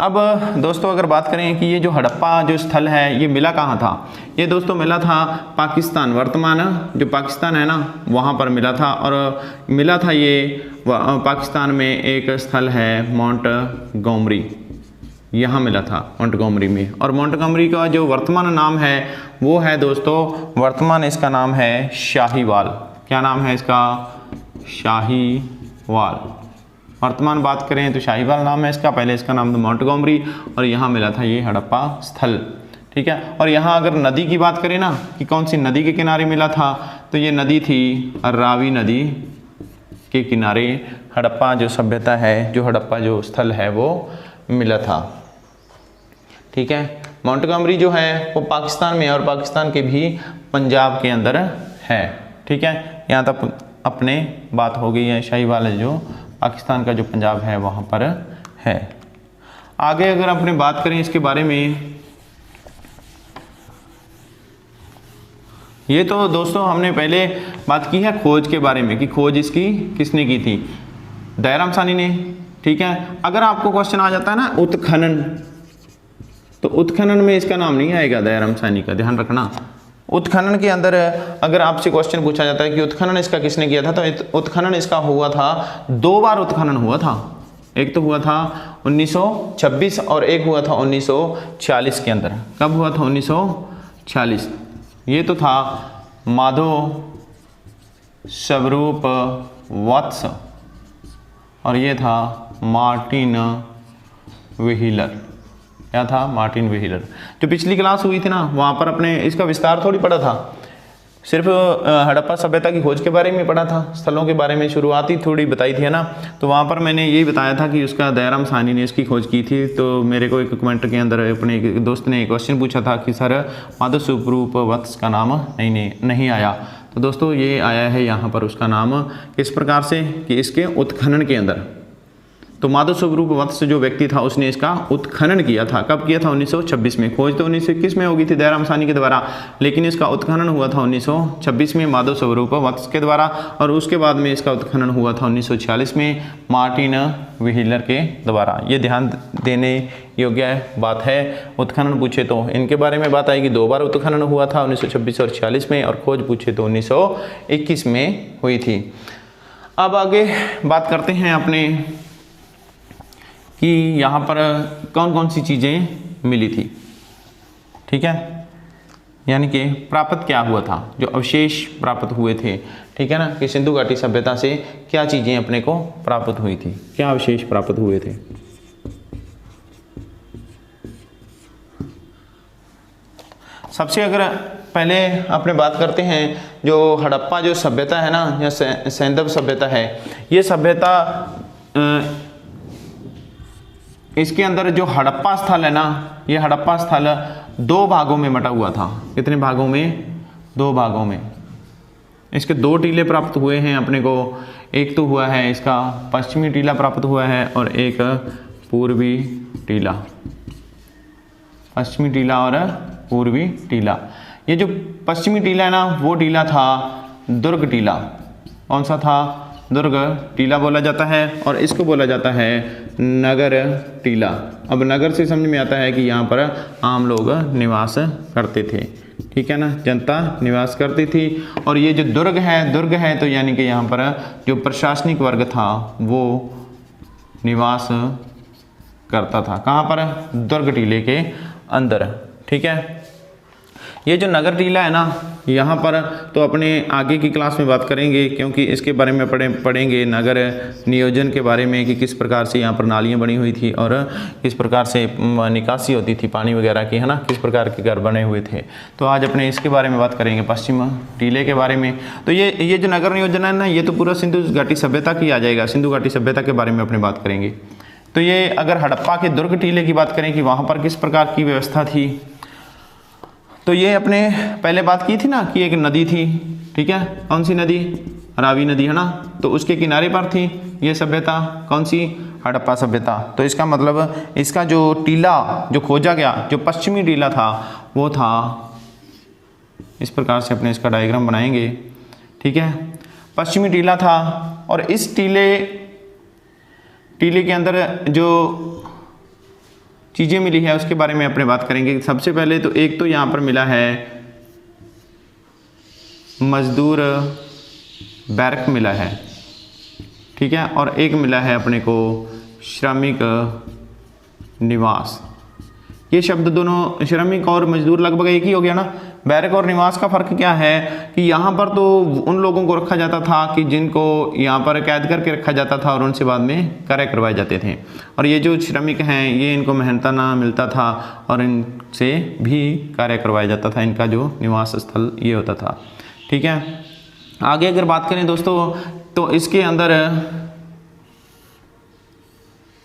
अब दोस्तों अगर बात करें कि ये जो हड़प्पा जो स्थल है ये मिला कहाँ था, ये दोस्तों मिला था पाकिस्तान, वर्तमान जो पाकिस्तान है ना वहाँ पर मिला था। और मिला था ये पाकिस्तान में एक स्थल है मोंटगोमरी, यहाँ मिला था मोंटगोमरी में। और मोंटगोमरी का जो वर्तमान नाम है वो है दोस्तों, वर्तमान इसका नाम है शाहीवाल। क्या नाम है इसका, शाहीवाल। वर्तमान बात करें तो शाहीवाल नाम है इसका, पहले इसका नाम था मोंटगोमरी, और यहाँ मिला था ये हड़प्पा स्थल। ठीक है। और यहाँ अगर नदी की बात करें ना कि कौन सी नदी के किनारे मिला था, तो ये नदी थी रावी नदी के किनारे हड़प्पा जो सभ्यता है, जो हड़प्पा जो स्थल है वो मिला था। ठीक है। मोंटगोमरी जो है वो पाकिस्तान में है, और पाकिस्तान के भी पंजाब के अंदर है। ठीक है। यहाँ तक अपने बात हो गई है। शाहीवाल है जो पाकिस्तान का जो पंजाब है वहाँ पर है। आगे अगर अपने बात करें इसके बारे में, ये तो दोस्तों हमने पहले बात की है खोज के बारे में कि खोज इसकी किसने की थी, दयाराम साहनी ने। ठीक है। अगर आपको क्वेश्चन आ जाता है ना उत्खनन, तो उत्खनन में इसका नाम नहीं आएगा दयाराम साहनी का, ध्यान रखना। उत्खनन के अंदर अगर आपसे क्वेश्चन पूछा जाता है कि उत्खनन इसका किसने किया था, तो उत्खनन इसका हुआ था 2 बार उत्खनन हुआ था। एक तो हुआ था 1926 और एक हुआ था 1946 के अंदर। कब हुआ था? 1946। ये तो था माधव स्वरूप वत्स और ये था मार्टिन व्हीलर। क्या था? Martin wheeler. जो पिछली क्लास हुई थी ना, वहाँ पर अपने इसका विस्तार थोड़ी पढ़ा था, सिर्फ हड़प्पा सभ्यता की खोज के बारे में पढ़ा था, स्थलों के बारे में शुरुआती थोड़ी बताई थी, है ना। तो वहाँ पर मैंने यही बताया था कि उसका दयाराम साहनी ने इसकी खोज की थी। तो मेरे को एक कमेंट के अंदर अपने एक दोस्त ने क्वेश्चन पूछा था कि सर माधव स्वरूप वत्स का नाम नहीं आया। तो दोस्तों ये आया है यहाँ पर उसका नाम किस प्रकार से कि इसके उत्खनन के अंदर। तो माधव स्वरूप वत्स जो व्यक्ति था उसने इसका उत्खनन किया था। कब किया था? 1926 में। खोज तो 1921 में होगी थी दयाराम साहनी के द्वारा, लेकिन इसका उत्खनन हुआ था 1926 में माधव स्वरूप वत्स के द्वारा, और उसके बाद में इसका उत्खनन हुआ था 1946 में मार्टिन व्हीलर के द्वारा। ये ध्यान देने योग्य बात है। उत्खनन पूछे तो इनके बारे में बात आएगी। 2 बार उत्खनन हुआ था 1926 और 46 में, और खोज पूछे तो 1921 में हुई थी। अब आगे बात करते हैं अपने कि यहाँ पर कौन कौन सी चीज़ें मिली थी। ठीक है, यानी कि प्राप्त क्या हुआ था, जो अवशेष प्राप्त हुए थे। ठीक है ना, कि सिंधु घाटी सभ्यता से क्या चीज़ें अपने को प्राप्त हुई थी, क्या अवशेष प्राप्त हुए थे। सबसे अगर पहले अपने बात करते हैं जो हड़प्पा जो सभ्यता है ना, या सैंधव सभ्यता है, ये सभ्यता इसके अंदर जो हड़प्पा स्थल है ना, ये हड़प्पा स्थल 2 भागों में बटा हुआ था। कितने भागों में? 2 भागों में। इसके 2 टीले प्राप्त हुए हैं अपने को। एक तो हुआ है इसका पश्चिमी टीला प्राप्त हुआ है और एक पूर्वी टीला। पश्चिमी टीला और पूर्वी टीला। ये जो पश्चिमी टीला है ना, वो टीला था दुर्ग टीला। कौन सा था? दुर्ग टीला बोला जाता है, और इसको बोला जाता है नगर टीला। अब नगर से समझ में आता है कि यहाँ पर आम लोग निवास करते थे। ठीक है ना, जनता निवास करती थी। और ये जो दुर्ग है तो यानी कि यहाँ पर जो प्रशासनिक वर्ग था वो निवास करता था। कहाँ पर? दुर्ग टीले के अंदर। ठीक है, ये जो नगर टीला है ना, यहाँ पर तो अपने आगे की क्लास में बात करेंगे, क्योंकि इसके बारे में पढ़ेंगे नगर नियोजन के बारे में कि किस प्रकार से यहाँ पर नालियाँ बनी हुई थी और किस प्रकार से निकासी होती थी पानी वगैरह की, है ना, किस प्रकार के घर बने हुए थे। तो आज अपने इसके बारे में बात करेंगे, पश्चिम टीले के बारे में। तो ये जो नगर नियोजन है ना, ये तो पूरा सिंधु घाटी सभ्यता की आ जाएगा। सिंधु घाटी सभ्यता के बारे में अपने बात करेंगे। तो ये अगर हड़प्पा के दुर्ग टीले की बात करें कि वहाँ पर किस प्रकार की व्यवस्था थी, तो ये अपने पहले बात की थी ना कि एक नदी थी। ठीक है, कौन सी नदी? रावी नदी, है ना। तो उसके किनारे पर थी ये सभ्यता। कौन सी? हड़प्पा सभ्यता। तो इसका मतलब इसका जो टीला जो खोजा गया, जो पश्चिमी टीला था, वो था इस प्रकार से। अपने इसका डायग्राम बनाएंगे। ठीक है, पश्चिमी टीला था, और इस टीले के अंदर जो चीज़ें मिली है उसके बारे में अपने बात करेंगे। सबसे पहले तो एक तो यहाँ पर मिला है मजदूर बैरक मिला है। ठीक है, और एक मिला है अपने को श्रमिक निवास। ये शब्द दोनों श्रमिक और मजदूर लगभग एक ही हो गया ना। बैरक और निवास का फ़र्क क्या है कि यहाँ पर तो उन लोगों को रखा जाता था कि जिनको यहाँ पर कैद करके रखा जाता था और उनसे बाद में कार्य करवाए जाते थे। और ये जो श्रमिक हैं ये इनको मेहनताना मिलता था और इनसे भी कार्य करवाया जाता था। इनका जो निवास स्थल ये होता था। ठीक है, आगे अगर बात करें दोस्तों, तो इसके अंदर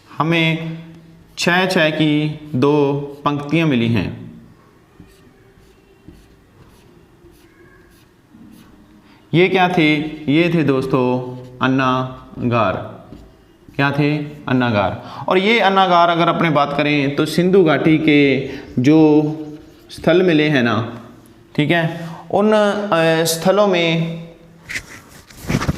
हमें 6 की 2 पंक्तियाँ मिली हैं। ये क्या थे? ये थे दोस्तों अन्नागार। क्या थे? अन्नागार। और ये अन्नागार अगर अपने बात करें तो सिंधु घाटी के जो स्थल मिले हैं ना, ठीक है, उन स्थलों में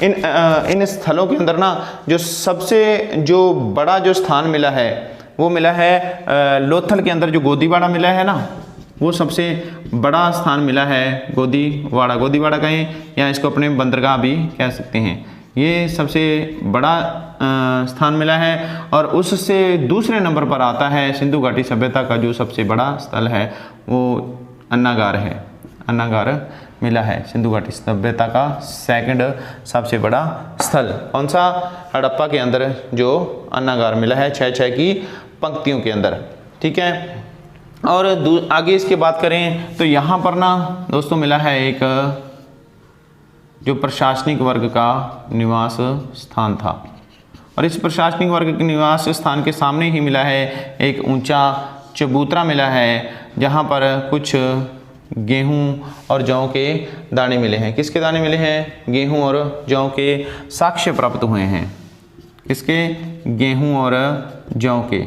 इन स्थलों के अंदर ना जो सबसे जो बड़ा जो स्थान मिला है वो मिला है लोथल के अंदर जो गोदीवाड़ा मिला है ना, वो सबसे बड़ा स्थान मिला है गोदीवाड़ा। गोदीवाड़ा कहें या इसको अपने बंदरगाह भी कह सकते हैं। ये सबसे बड़ा स्थान मिला है और उससे दूसरे नंबर पर आता है सिंधु घाटी सभ्यता का जो सबसे बड़ा स्थल है वो अन्नागार है। अन्नागार मिला है सिंधु घाटी सभ्यता का सेकंड सबसे बड़ा स्थल। कौन सा? हड़प्पा के अंदर जो अन्नागार मिला है 6-6 की पंक्तियों के अंदर। ठीक है, और आगे इसके बात करें तो यहाँ पर ना दोस्तों मिला है एक जो प्रशासनिक वर्ग का निवास स्थान था, और इस प्रशासनिक वर्ग के निवास स्थान के सामने ही मिला है एक ऊंचा चबूतरा मिला है, जहाँ पर कुछ गेहूं और जौ के दाने मिले हैं। किसके दाने मिले हैं? गेहूं और जौ के साक्ष्य प्राप्त हुए हैं। किसके? गेहूं और जौ के।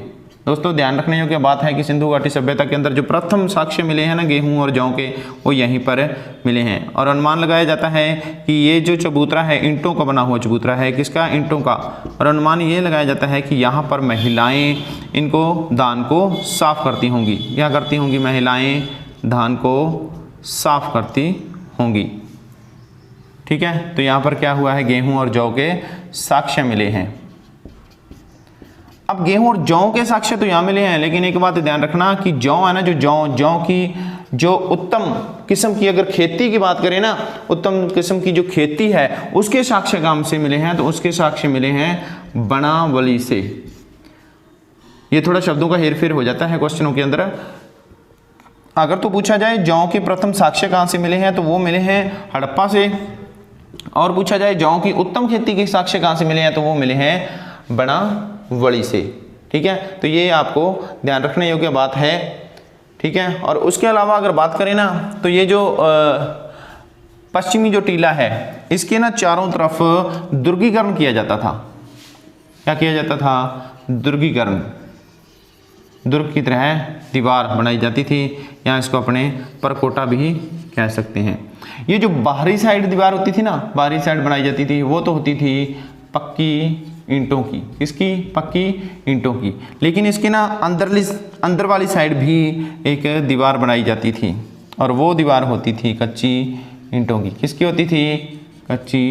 दोस्तों ध्यान रखने योग्य बात है कि सिंधु घाटी सभ्यता के अंदर जो प्रथम साक्ष्य मिले हैं ना गेहूं और जौ के, वो यहीं पर मिले हैं। और अनुमान लगाया जाता है कि ये जो चबूतरा है ईंटों का बना हुआ चबूतरा है। किसका? ईंटों का। और अनुमान ये लगाया जाता है कि यहाँ पर महिलाएं इनको धान को साफ करती होंगी। क्या करती होंगी? महिलाएं धान को साफ करती होंगी। ठीक है, तो यहाँ पर क्या हुआ है? गेहूं और जौ के साक्ष्य मिले हैं। अब गेहूं और जौ के साक्ष्य तो यहाँ मिले हैं, लेकिन एक बात ध्यान रखना कि जौ है ना, जो जौ की जो उत्तम किस्म की अगर खेती की बात करें ना, उत्तम किस्म की जो खेती है उसके साक्ष्य कहाँ से मिले हैं? तो उसके साक्ष्य मिले हैं बनावली से। ये थोड़ा शब्दों का हेरफेर हो जाता है क्वेश्चनों के अंदर। अगर तो पूछा जाए जौ के प्रथम साक्ष्य कहाँ से मिले हैं तो वो मिले हैं हड़प्पा से, और पूछा जाए जौ की उत्तम खेती के साक्ष्य कहाँ से मिले हैं तो वो मिले हैं बनावली से। ठीक है, तो ये आपको ध्यान रखने योग्य बात है। ठीक है, और उसके अलावा अगर बात करें ना तो ये जो पश्चिमी जो टीला है इसके ना चारों तरफ दुर्गीकरण किया जाता था। क्या किया जाता था? दुर्गीकरण। दुर्ग की तरह दीवार बनाई जाती थी, या इसको अपने परकोटा भी कह सकते हैं। ये जो बाहरी साइड दीवार होती थी ना, बाहरी साइड बनाई जाती थी, वो तो होती थी पक्की ईंटों की। किसकी? पक्की ईंटों की। लेकिन इसके ना अंदर वाली साइड भी एक दीवार बनाई जाती थी, और वो दीवार होती थी कच्ची ईंटों की। किसकी होती थी? कच्ची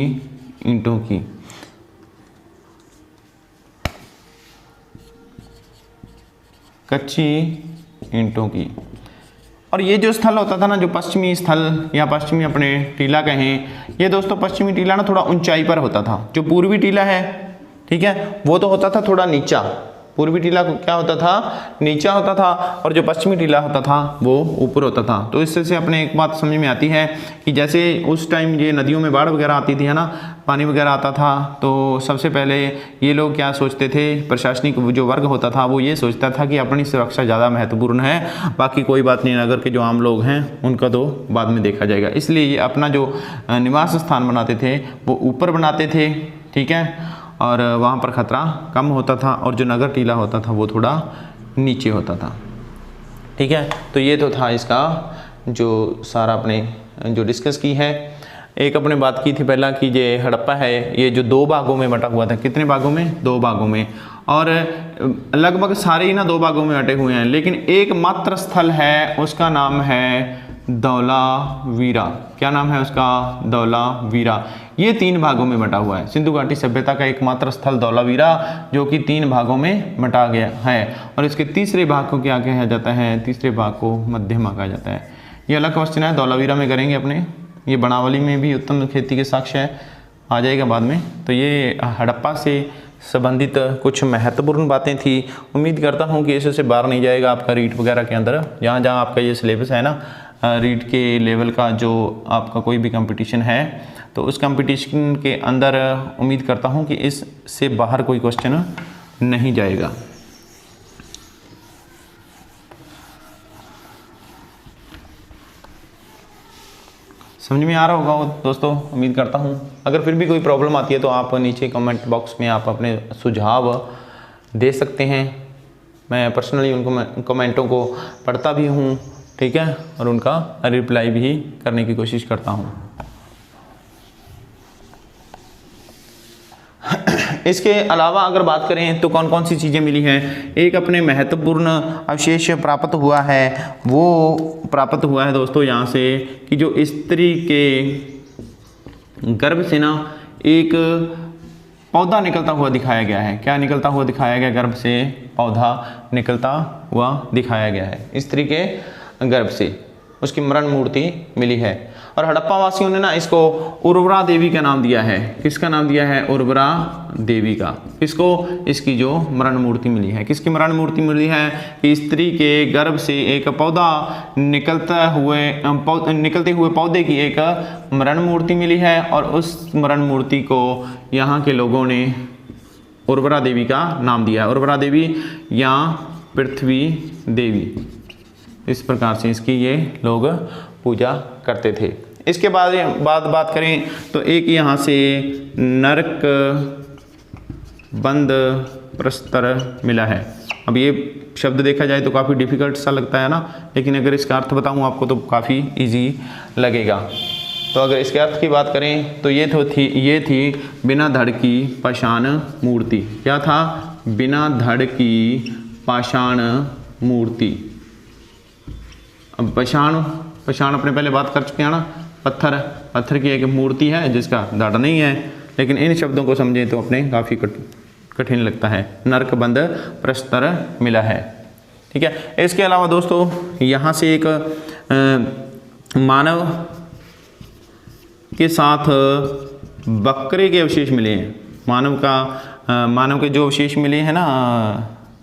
ईंटों की। कच्ची ईंटों की। और ये जो स्थल होता था ना, जो पश्चिमी स्थल या पश्चिमी अपने टीला कहें, ये दोस्तों पश्चिमी टीला ना थोड़ा ऊंचाई पर होता था। जो पूर्वी टीला है, ठीक है, वो तो होता था थोड़ा नीचा। पूर्वी टीला क्या होता था? नीचा होता था, और जो पश्चिमी टीला होता था वो ऊपर होता था। तो इससे से अपने एक बात समझ में आती है कि जैसे उस टाइम ये नदियों में बाढ़ वगैरह आती थी है ना, पानी वगैरह आता था, तो सबसे पहले ये लोग क्या सोचते थे? प्रशासनिक जो वर्ग होता था वो ये सोचता था कि अपनी सुरक्षा ज़्यादा महत्वपूर्ण है, बाकी कोई बात नहीं, नगर के जो आम लोग हैं उनका तो बाद में देखा जाएगा। इसलिए ये अपना जो निवास स्थान बनाते थे वो ऊपर बनाते थे। ठीक है, और वहाँ पर खतरा कम होता था, और जो नगर टीला होता था वो थोड़ा नीचे होता था। ठीक है, तो ये तो था इसका जो सारा अपने जो डिस्कस की है। एक अपने बात की थी पहला कि ये हड़प्पा है, ये जो 2 भागों में बटा हुआ था। कितने भागों में? 2 भागों में, और लगभग सारे ही ना 2 भागों में बटे हुए हैं, लेकिन एकमात्र स्थल है उसका नाम है धौलावीरा। क्या नाम है उसका? धौलावीरा। ये 3 भागों में बटा हुआ है। सिंधु घाटी सभ्यता का एकमात्र स्थल धौलावीरा, जो कि 3 भागों में बटा गया है, और इसके तीसरे भाग को क्या कहा जाता है? तीसरे भाग को मध्यमा कहा जाता है। ये अलग क्वेश्चन है, धौलावीरा में करेंगे अपने। ये बनावली में भी उत्तम खेती के साक्ष्य है, आ जाएगा बाद में। तो ये हड़प्पा से संबंधित कुछ महत्वपूर्ण बातें थी। उम्मीद करता हूँ कि इससे बाहर नहीं जाएगा आपका रीट वगैरह के अंदर। जहाँ जहाँ आपका ये सिलेबस है ना, रीट के लेवल का जो आपका कोई भी कंपटीशन है, तो उस कंपटीशन के अंदर उम्मीद करता हूँ कि इससे बाहर कोई क्वेश्चन नहीं जाएगा। समझ में आ रहा होगा दोस्तों, उम्मीद करता हूँ। अगर फिर भी कोई प्रॉब्लम आती है तो आप नीचे कमेंट बॉक्स में आप अपने सुझाव दे सकते हैं। मैं पर्सनली उनको कमेंटों को पढ़ता भी हूँ, ठीक है, और उनका रिप्लाई भी करने की कोशिश करता हूँ। इसके अलावा अगर बात करें तो कौन कौन सी चीज़ें मिली हैं, एक अपने महत्वपूर्ण अवशेष प्राप्त हुआ है, वो प्राप्त हुआ है दोस्तों यहाँ से कि जो स्त्री के गर्भ से ना एक पौधा निकलता हुआ दिखाया गया है। क्या निकलता हुआ दिखाया गया? गर्भ से पौधा निकलता हुआ दिखाया गया है। स्त्री के गर्भ से उसकी मरण मूर्ति मिली है। और हड़प्पा वासियों ने ना इसको उर्वरा देवी का नाम दिया है। किसका नाम दिया है? उर्वरा देवी का। किसको? इसकी जो मरण मूर्ति मिली है। किसकी मरण मूर्ति मिली है? कि स्त्री के गर्भ से एक पौधा निकलते हुए पौधे की एक मरण मूर्ति मिली है और उस मरण मूर्ति को यहाँ के लोगों ने उर्वरा देवी का नाम दिया है। उर्वरा देवी या पृथ्वी देवी, इस प्रकार से इसकी ये लोग पूजा करते थे। इसके बाद बात करें तो एक यहाँ से नरक बंद प्रस्तर मिला है। अब ये शब्द देखा जाए तो काफ़ी डिफिकल्ट सा लगता है ना, लेकिन अगर इसका अर्थ बताऊँ आपको तो काफ़ी इजी लगेगा। तो अगर इसके अर्थ की बात करें तो ये थी बिना धड़ की पाषाण मूर्ति। क्या था? बिना धड़ की पाषाण मूर्ति। अब पाषाण अपने पहले बात कर चुके हैं ना, पत्थर की एक मूर्ति है जिसका धड़ नहीं है, लेकिन इन शब्दों को समझें तो अपने काफ़ी कठिन लगता है। नरकबंद प्रस्तर मिला है। ठीक है। इसके अलावा दोस्तों यहाँ से एक मानव के साथ बकरे के अवशेष मिले हैं। मानव के जो अवशेष मिले हैं ना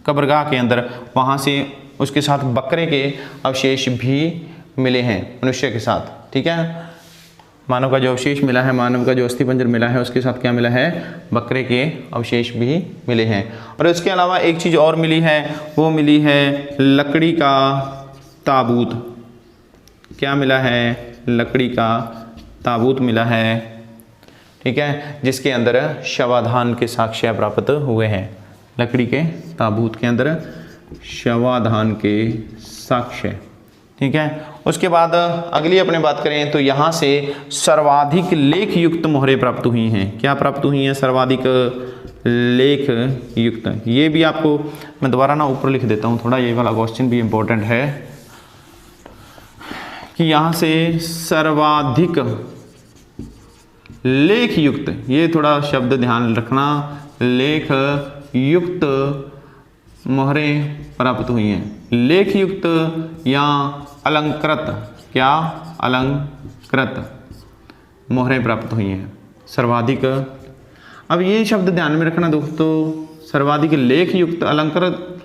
कब्रगाह के अंदर, वहाँ से उसके साथ बकरे के अवशेष भी मिले हैं मनुष्य के साथ। ठीक है। मानव का जो अवशेष मिला है, मानव का जो अस्थिपंजर मिला है, उसके साथ क्या मिला है? बकरे के अवशेष भी मिले हैं। और इसके अलावा एक चीज़ और मिली है, वो मिली है लकड़ी का ताबूत। क्या मिला है? लकड़ी का ताबूत मिला है। ठीक है। जिसके अंदर शवाधान के साक्ष्य प्राप्त हुए हैं। लकड़ी के ताबूत के अंदर शवाधान के साक्ष्य। ठीक है। उसके बाद अगली अपने बात करें तो यहाँ से सर्वाधिक लेख युक्त मोहरें प्राप्त हुई हैं। क्या प्राप्त हुई हैं? सर्वाधिक लेख युक्त। ये भी आपको मैं दोबारा ना ऊपर लिख देता हूँ, थोड़ा ये वाला क्वेश्चन भी इम्पोर्टेंट है कि यहाँ से सर्वाधिक लेख युक्त, ये थोड़ा शब्द ध्यान रखना, लेख युक्त मोहरें प्राप्त हुई हैं। लेख युक्त या अलंकृत। क्या? अलंकृत मोहरें प्राप्त हुई हैं सर्वाधिक। अब ये शब्द ध्यान में रखना दोस्तों, सर्वाधिक लेख युक्त अलंकृत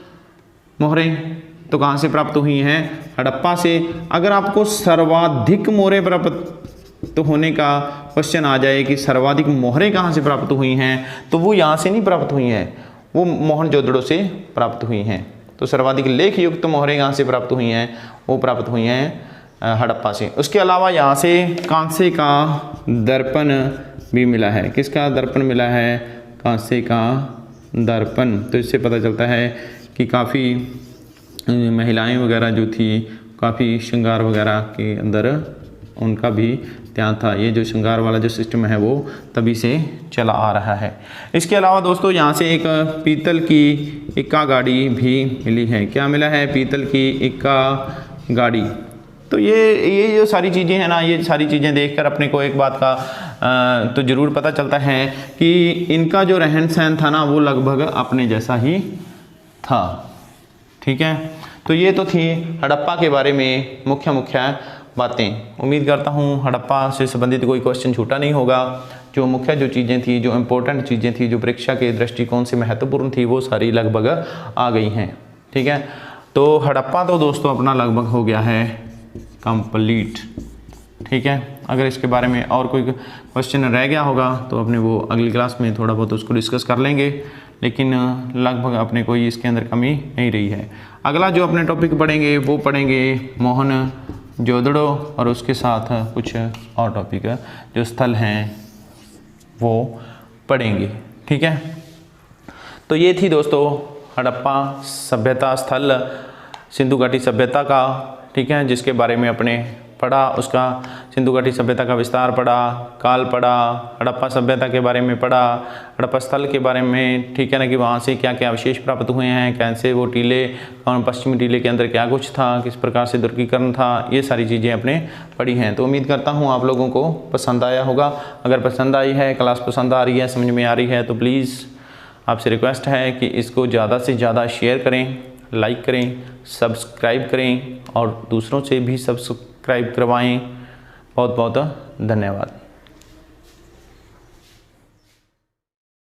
मोहरें तो कहाँ से प्राप्त हुई हैं? हड़प्पा से। अगर आपको सर्वाधिक मोहरें प्राप्त होने का क्वेश्चन आ जाए कि सर्वाधिक मोहरें कहाँ से प्राप्त हुई हैं, तो वो यहाँ से नहीं प्राप्त हुई हैं, वो मोहनजोदड़ो से प्राप्त हुई हैं। तो सर्वाधिक लेख युक्त मोहरें कहाँ से प्राप्त हुई हैं? वो प्राप्त हुई हैं हड़प्पा से। उसके अलावा यहाँ से कांसे का दर्पण भी मिला है। किसका दर्पण मिला है? कांसे का दर्पण। तो इससे पता चलता है कि काफ़ी महिलाएं वगैरह जो थी, काफ़ी श्रृंगार वगैरह के अंदर उनका भी ध्यान था। ये जो श्रृंगार वाला जो सिस्टम है वो तभी से चला आ रहा है। इसके अलावा दोस्तों यहाँ से एक पीतल की इक्का गाड़ी भी मिली है। क्या मिला है? पीतल की इक्का गाड़ी। तो ये जो सारी चीज़ें हैं ना, ये सारी चीज़ें देखकर अपने को एक बात का तो ज़रूर पता चलता है कि इनका जो रहन सहन था ना वो लगभग अपने जैसा ही था। ठीक है। तो ये तो थी हड़प्पा के बारे में मुख्य बातें। उम्मीद करता हूँ हड़प्पा से संबंधित कोई क्वेश्चन छूटा नहीं होगा। जो मुख्य जो चीज़ें थी, जो इम्पोर्टेंट चीज़ें थी, जो परीक्षा के दृष्टिकोण से महत्वपूर्ण थी, वो सारी लगभग आ गई हैं। ठीक है। तो हड़प्पा तो दोस्तों अपना लगभग हो गया है कंप्लीट। ठीक है। अगर इसके बारे में और कोई क्वेश्चन रह गया होगा तो अपने वो अगली क्लास में थोड़ा बहुत उसको डिस्कस कर लेंगे, लेकिन लगभग अपने कोई इसके अंदर कमी नहीं रही है। अगला जो अपने टॉपिक पढ़ेंगे वो पढ़ेंगे मोहनजोदड़ो और उसके साथ कुछ और टॉपिक जो स्थल हैं वो पढ़ेंगे। ठीक है। तो ये थी दोस्तों हड़प्पा सभ्यता स्थल, सिंधु घाटी सभ्यता का। ठीक है। जिसके बारे में अपने पढ़ा, उसका सिंधु घाटी सभ्यता का विस्तार पढ़ा, काल पढ़ा, हड़प्पा सभ्यता के बारे में पढ़ा, हड़प्पा स्थल के बारे में, ठीक है ना, कि वहाँ से क्या क्या अवशेष प्राप्त हुए हैं, कैसे वो टीले और पश्चिमी टीले के अंदर क्या कुछ था, किस प्रकार से दुर्गीकरण था, ये सारी चीज़ें अपने पढ़ी हैं। तो उम्मीद करता हूँ आप लोगों को पसंद आया होगा। अगर पसंद आई है, क्लास पसंद आ रही है, समझ में आ रही है, तो प्लीज़ आपसे रिक्वेस्ट है कि इसको ज़्यादा से ज़्यादा शेयर करें, लाइक करें, सब्सक्राइब करें और दूसरों से भी सब्सक्राइब करवाएं। बहुत बहुत धन्यवाद।